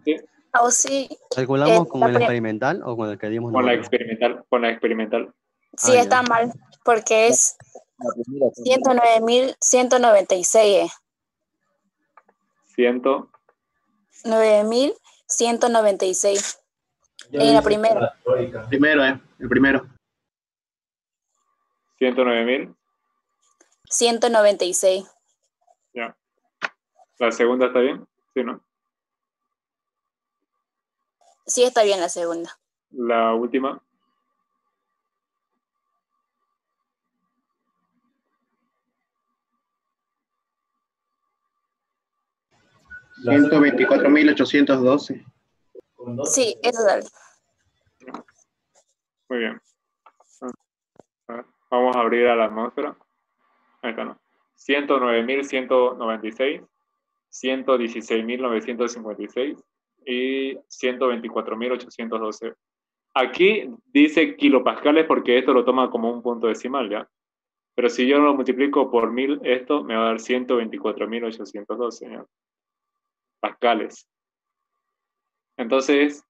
Sí, Oh, sí. ¿Calculamos con la el pre- experimental o con el que dimos con la nosotros? experimental, con la experimental. Sí, Ah, ya. está mal, porque es La primera. 109.196. 100, 9.196. Yo En la hice primera. la teórica. Primero, el primero. 109.000. 196. Ya. ¿La segunda está bien? Sí, ¿no? Sí, está bien la segunda. La última. La 124.812. con dos. Sí, eso dale. Muy bien. A ver, vamos a abrir a la atmósfera. Ahí está, ¿no? 109.196, 116.956 y 124.812. Aquí dice kilopascales porque esto lo toma como un punto decimal, ¿ya? Pero si yo lo multiplico por 1000, esto me va a dar 124.812, ¿ya? Pascales. Entonces,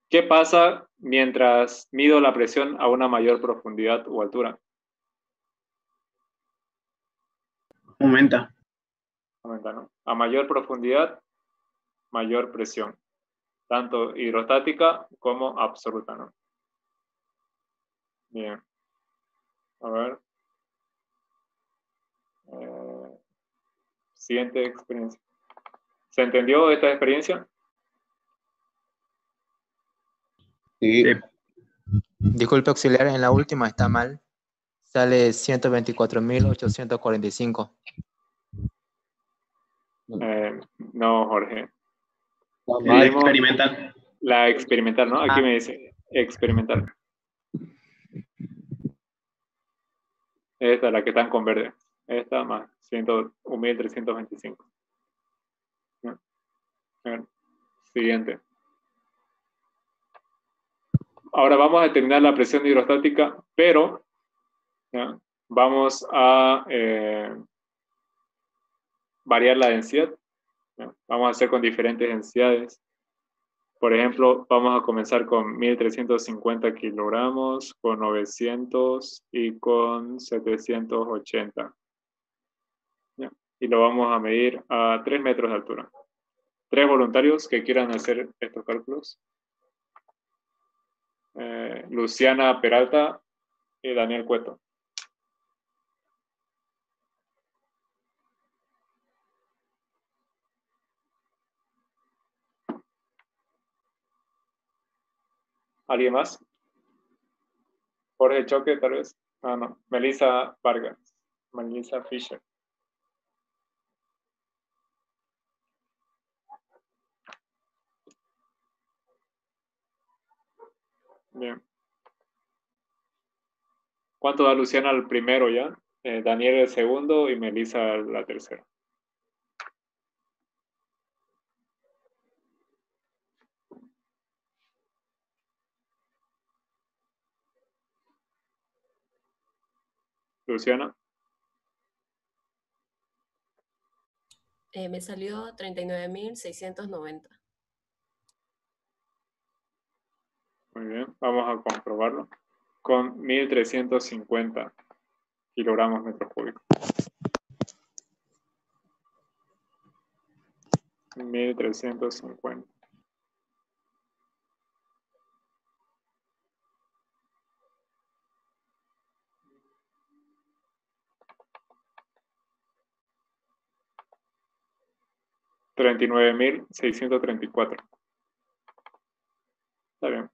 ¿qué pasa mientras mido la presión a una mayor profundidad o altura? Aumenta. Aumenta, ¿no? A mayor profundidad, mayor presión, tanto hidrostática como absoluta, ¿no? Bien. A ver. Siguiente experiencia. ¿Se entendió esta experiencia? Sí. Disculpe auxiliar, en la última está mal. Sale 124.845. No, Jorge. La Hicimos experimental. la experimental, ¿no? Aquí me dice experimental. Esta es la que están con verde. Esta más 101.325. ¿No? A ver, siguiente. Ahora vamos a determinar la presión hidrostática, pero ¿ya? Vamos a variar la densidad. ¿Ya? Vamos a hacer con diferentes densidades. Por ejemplo, vamos a comenzar con 1.350 kilogramos, con 900 y con 780. ¿Ya? Y lo vamos a medir a 3 metros de altura. 3 voluntarios que quieran hacer estos cálculos. Luciana Peralta y Daniel Cueto. ¿Alguien más? Jorge Choque, tal vez. Ah, no. Melissa Vargas. Melissa Fisher. Bien. ¿Cuánto da Luciana al primero ya? Daniel el segundo y Melissa la tercera. Luciana. Me salió 39.690. Muy bien, vamos a comprobarlo. Con 1.350 kilogramos metros cúbicos. 1.350. $39.634. Está bien.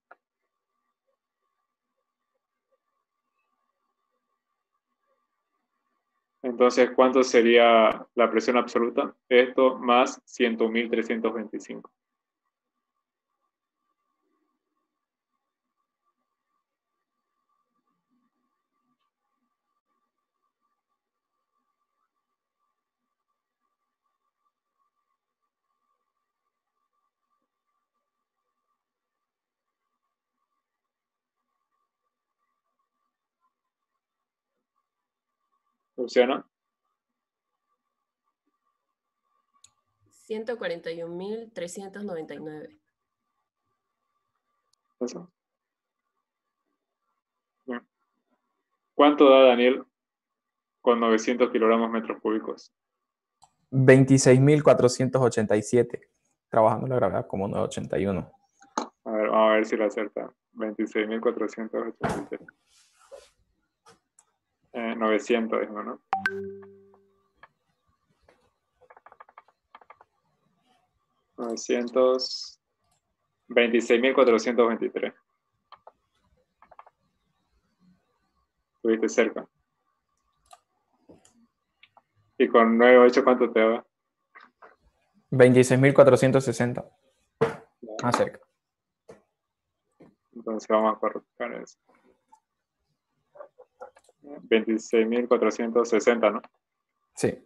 Entonces, ¿cuánto sería la presión absoluta? Esto más 100.325. Luciana. 141.399. ¿Eso? Bien. ¿Cuánto da Daniel con 900 kilogramos metros cúbicos? 26.487. Trabajando la gravedad como 981. A ver, vamos a ver si lo acerta. 26.487. 900, dijimos, ¿no? $900. 26.423. Estuviste cerca. ¿Y con 9.8 cuánto te da? 26.460. Más cerca. Entonces vamos a cortar eso. 26.460, ¿no? Sí.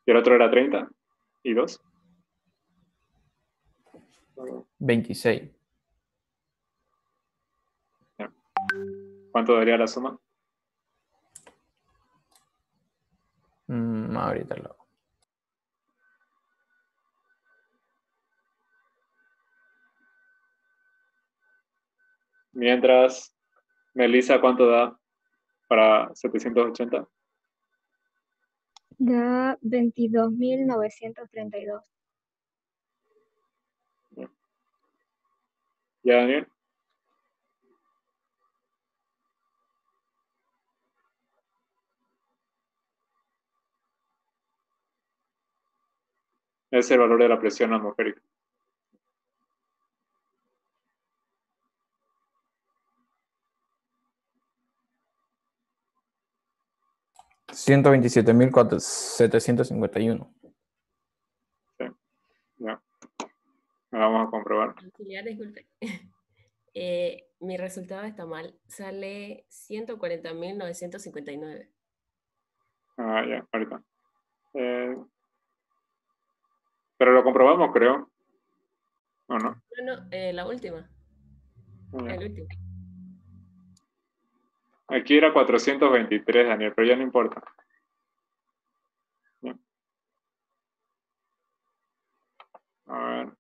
¿Y el otro era 30? ¿Y 2? 26. ¿Cuánto daría la suma? Ahorita lo hago. Mientras, Melissa, ¿cuánto da para 780? Da 22.932. ¿Ya, Daniel? Es el valor de la presión atmosférica. $127,751. Sí, ya. Vamos a comprobar. Auxiliar, disculpe. Mi resultado está mal. Sale 140.959. Ah, ya, ahorita. Pero lo comprobamos, creo. ¿O no? No, la última. Ya. El último. Aquí era 423, Daniel, pero ya no importa. Ya. A ver.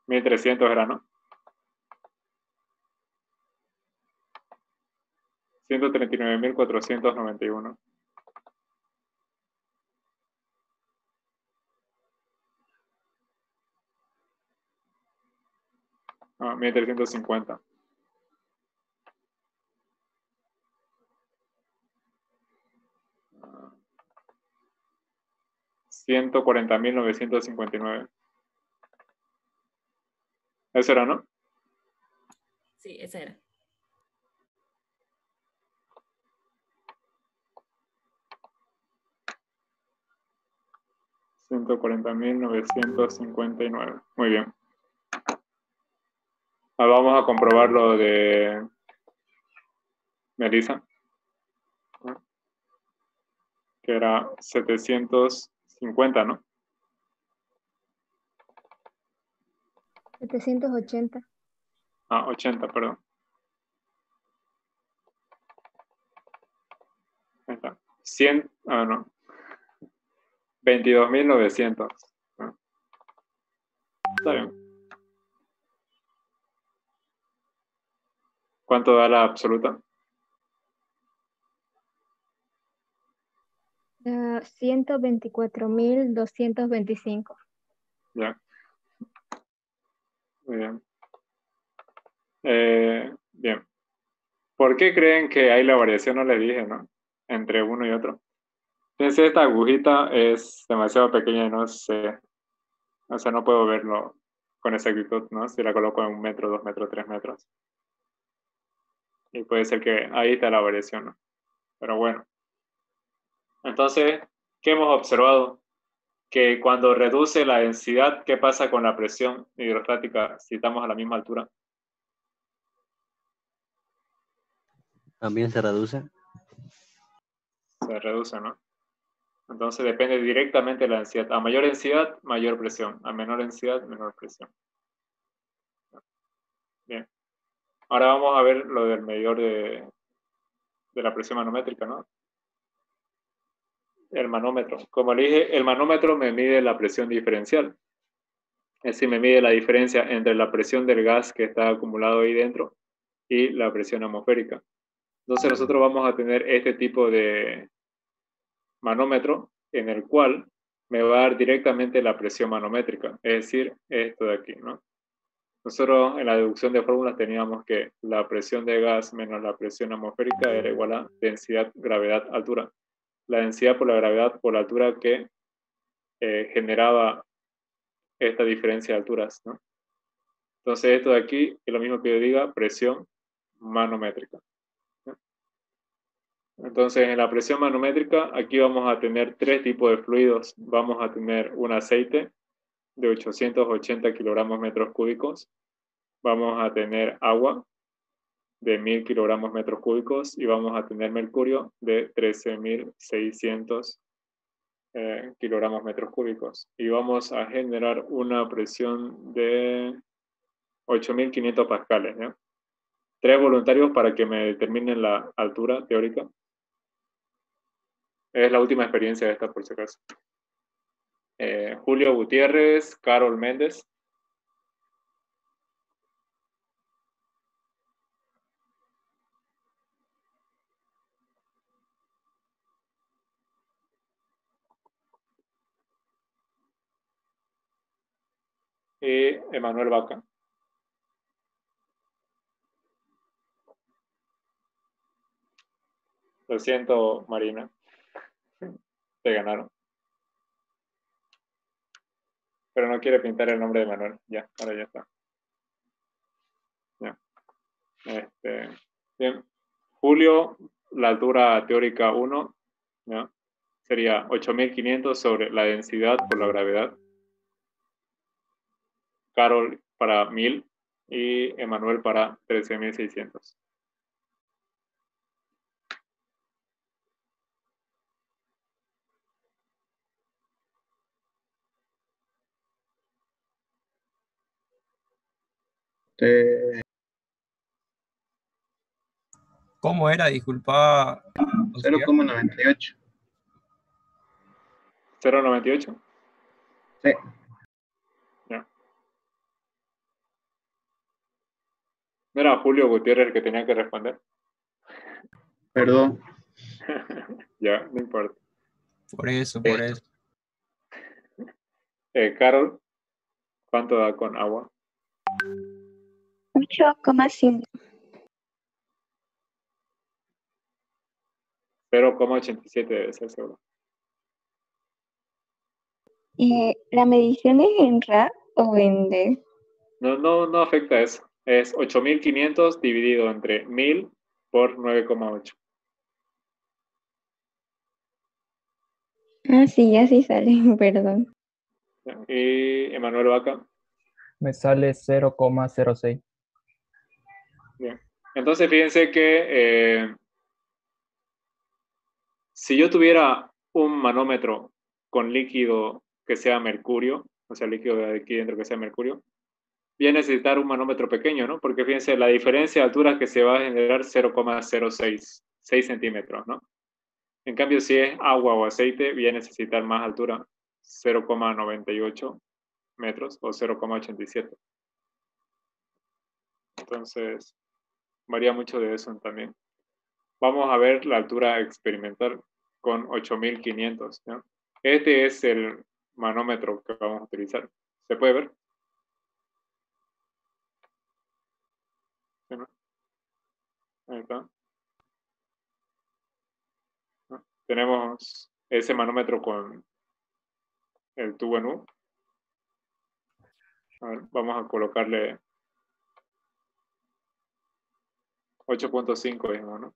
$1,300 era, ¿no? 139.491. Ah, 1,350. Ah, 140.959. Eso era, ¿no? Sí, esa era. $140.959. Muy bien. Ahora vamos a comprobar lo de Melissa, ¿no? Que era 750, ¿no? 780. Ah, 80, perdón. Ahí está. 100, no. 22.900. ¿No? Está bien. ¿Cuánto da la absoluta? 124.225. Ya. Muy bien. Bien. ¿Por qué creen que hay la variación? No les dije, ¿no? Entre uno y otro. Fíjense, esta agujita es demasiado pequeña y no sé. O sea, no puedo verlo con exactitud, ¿no? Si la coloco en 1 metro, 2 metros, 3 metros. Y puede ser que ahí está la variación, ¿no? Pero bueno. Entonces, ¿qué hemos observado? Que cuando reduce la densidad, ¿qué pasa con la presión hidrostática si estamos a la misma altura? También se reduce. Se reduce, ¿no? Entonces depende directamente de la densidad. A mayor densidad, mayor presión. A menor densidad, menor presión. Bien. Ahora vamos a ver lo del medidor de la presión manométrica, ¿no? El manómetro. Como le dije, el manómetro me mide la presión diferencial. Es decir, me mide la diferencia entre la presión del gas que está acumulado ahí dentro y la presión atmosférica. Entonces nosotros vamos a tener este tipo de manómetro en el cual me va a dar directamente la presión manométrica, es decir, esto de aquí, ¿no? Nosotros en la deducción de fórmulas teníamos que la presión de gas menos la presión atmosférica era igual a densidad, gravedad, altura. La densidad por la gravedad por la altura que generaba esta diferencia de alturas, ¿no? Entonces esto de aquí es lo mismo que yo diga presión manométrica, ¿no? Entonces en la presión manométrica aquí vamos a tener 3 tipos de fluidos. Vamos a tener un aceite de 880 kilogramos metros cúbicos. Vamos a tener agua de 1.000 kilogramos metros cúbicos y vamos a tener mercurio de 13.600 kilogramos metros cúbicos. Y vamos a generar una presión de 8.500 pascales, ¿ya? 3 voluntarios para que me determinen la altura teórica. Es la última experiencia de esta, por si acaso. Julio Gutiérrez, Carol Méndez. y Emanuel Vaca. Lo siento, Marina. Te ganaron. Pero no quiere pintar el nombre de Manuel. Ya, ahora ya está. Ya. Bien. Julio, la altura teórica 1, ¿ya? Sería 8.500 sobre la densidad por la gravedad. Carol para 1.000 y Emanuel para 13.600. ¿Cómo era? Disculpa. Oscar. 0,98. 0.98. Sí. Ya. ¿No era Julio Gutiérrez el que tenía que responder? Perdón. Ya, no importa. Por eso. Carol, ¿cuánto da con agua? 8,5. 0,87 debe ser seguro. ¿La medición es en RA o en D? No afecta eso. Es 8.500 dividido entre 1.000 por 9,8. Ah, sí, así sale, perdón. Y Emanuel Vaca. Me sale 0,06. Bien. Entonces fíjense que si yo tuviera un manómetro con líquido que sea mercurio, o sea, líquido de aquí dentro que sea mercurio, voy a necesitar un manómetro pequeño, ¿no? Porque fíjense, la diferencia de alturas que se va a generar 0,06, 6 centímetros, ¿no? En cambio, si es agua o aceite, voy a necesitar más altura, 0,98 metros o 0,87. Entonces, varía mucho de eso también. Vamos a ver la altura experimental con 8.500, ¿no? Este es el manómetro que vamos a utilizar. ¿Se puede ver? ¿Sí, no? Ahí está. ¿No? Tenemos ese manómetro con el tubo en U. A ver, vamos a colocarle 8.5, digamos, ¿no?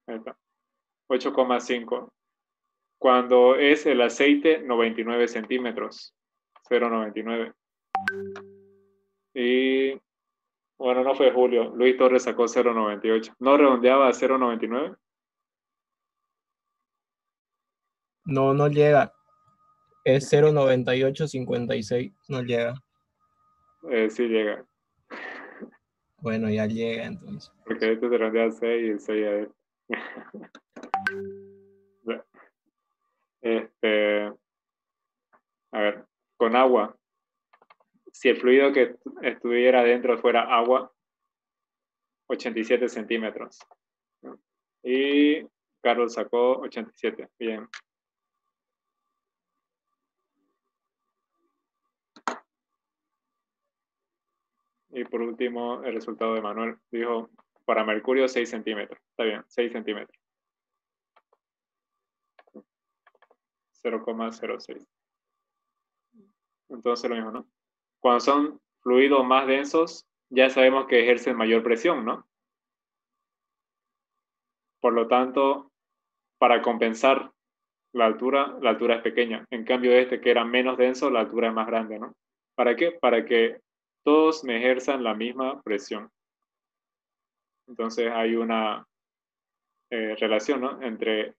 Ahí está. 8,5. Cuando es el aceite, 99 centímetros. 0,99. Y bueno, no fue Julio. Luis Torres sacó 0,98. ¿No redondeaba a 0,99? No llega. Es 0,9856. No llega. Sí llega. Bueno, ya llega entonces. Porque este se redondea a 6 y el 6 a él. A ver, con agua. Si el fluido que estuviera dentro fuera agua, 87 centímetros. ¿No? Y Carlos sacó 87. Bien. Y por último, el resultado de Manuel. Dijo, para mercurio, 6 centímetros. Está bien, 6 centímetros. 0,06. Entonces lo mismo, ¿no? Cuando son fluidos más densos, ya sabemos que ejercen mayor presión, ¿no? Por lo tanto, para compensar la altura es pequeña. En cambio, este que era menos denso, la altura es más grande, ¿no? ¿Para qué? Para que todos me ejerzan la misma presión. Entonces hay una relación, ¿no? Entre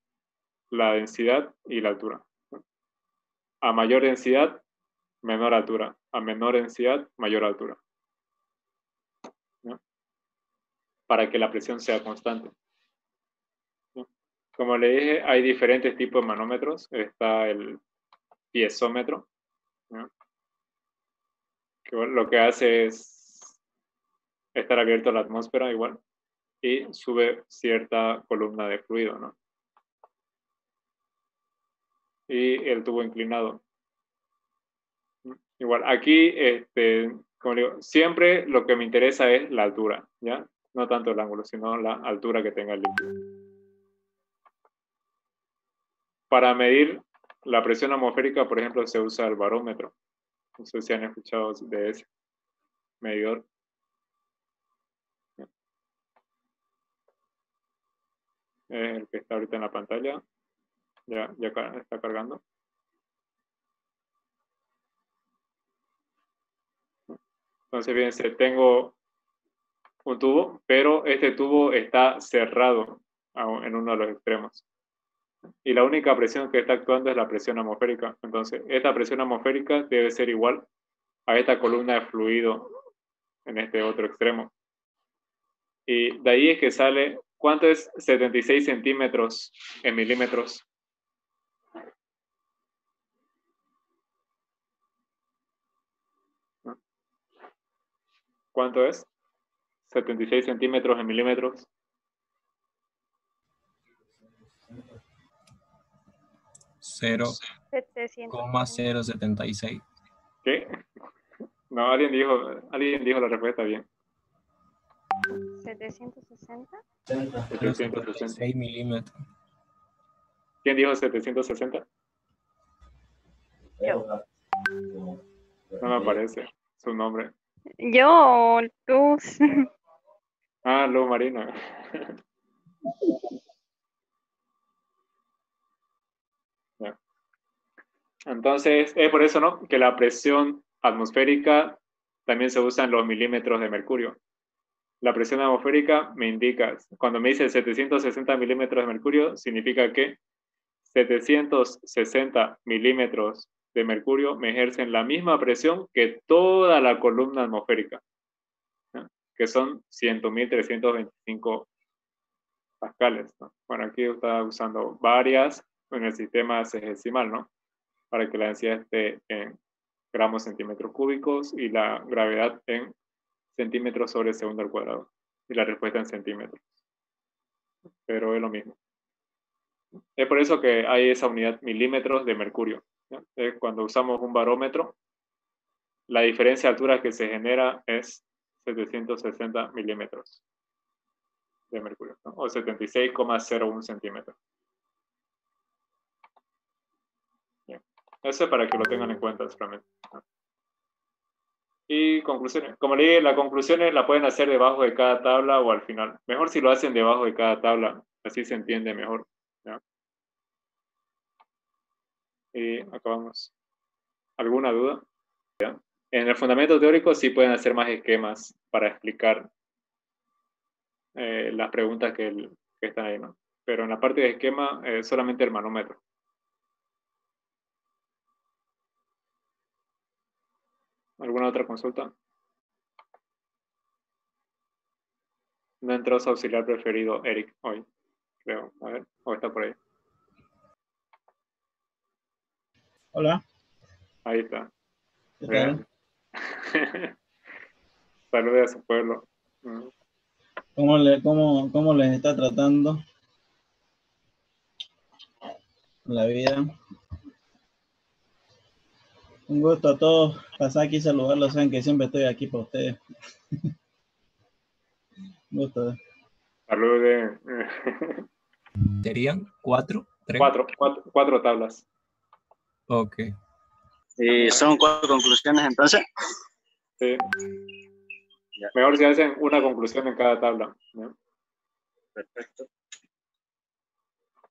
la densidad y la altura. A mayor densidad, menor altura. A menor densidad, mayor altura. ¿No? Para que la presión sea constante. ¿No? Como le dije, hay diferentes tipos de manómetros. Está el piezómetro, ¿no? Que lo que hace es estar abierto a la atmósfera igual y sube cierta columna de fluido, ¿no? y el tubo inclinado. Igual, aquí, como digo, siempre lo que me interesa es la altura, ¿ya? No tanto el ángulo, sino la altura que tenga el líquido. Para medir la presión atmosférica, por ejemplo, se usa el barómetro. No sé si han escuchado de ese medidor. Es el que está ahorita en la pantalla. Ya está cargando. Entonces, fíjense, tengo un tubo, pero este tubo está cerrado en uno de los extremos. Y la única presión que está actuando es la presión atmosférica. Entonces, esta presión atmosférica debe ser igual a esta columna de fluido en este otro extremo. Y de ahí es que sale, ¿cuánto es 76 centímetros en milímetros? ¿Cuánto es? 76 centímetros en milímetros. 0,076. ¿Qué? No, alguien dijo la respuesta bien. 760. 760. 6 milímetros. ¿Quién dijo 760? Yo. No me aparece su nombre. Yo, tú. Ah, Lu Marina. Ya. Entonces, es por eso, ¿no? Que la presión atmosférica también se usa en los milímetros de mercurio. La presión atmosférica me indica, cuando me dice 760 milímetros de mercurio, significa que 760 milímetros de mercurio me ejercen la misma presión que toda la columna atmosférica, ¿no? Que son 100.325 pascales, ¿no? Bueno, aquí está usando varias en el sistema sexagesimal, ¿no? Para que la densidad esté en gramos centímetros cúbicos y la gravedad en centímetros sobre segundo al cuadrado. Y la respuesta en centímetros. Pero es lo mismo. Es por eso que hay esa unidad milímetros de mercurio, ¿no? Cuando usamos un barómetro, la diferencia de altura que se genera es 760 milímetros de mercurio, ¿no? O 76,01 centímetros. Bien. Eso es para que lo tengan en cuenta solamente, ¿no? Y conclusiones. Como le dije, las conclusiones las pueden hacer debajo de cada tabla o al final. Mejor si lo hacen debajo de cada tabla, así se entiende mejor, ¿no? Y acabamos. ¿Alguna duda? ¿Ya? En el fundamento teórico sí pueden hacer más esquemas para explicar las preguntas que están ahí, ¿no? Pero en la parte de esquema, solamente el manómetro. ¿Alguna otra consulta? No entró su auxiliar preferido, Eric, hoy, creo. A ver, o está por ahí. Hola. Ahí está. ¿Qué tal? Salude a su pueblo. ¿Cómo les está tratando la vida? Un gusto a todos. Pasar aquí y saludarlos. Saben que siempre estoy aquí para ustedes. Un gusto. Salude. ¿Serían 4? 3. Cuatro tablas. Ok. ¿Y son 4 conclusiones entonces? Sí. Ya. Mejor si hacen una conclusión en cada tabla, ¿no? Perfecto.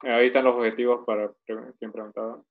Ahí están los objetivos para quien preguntaba.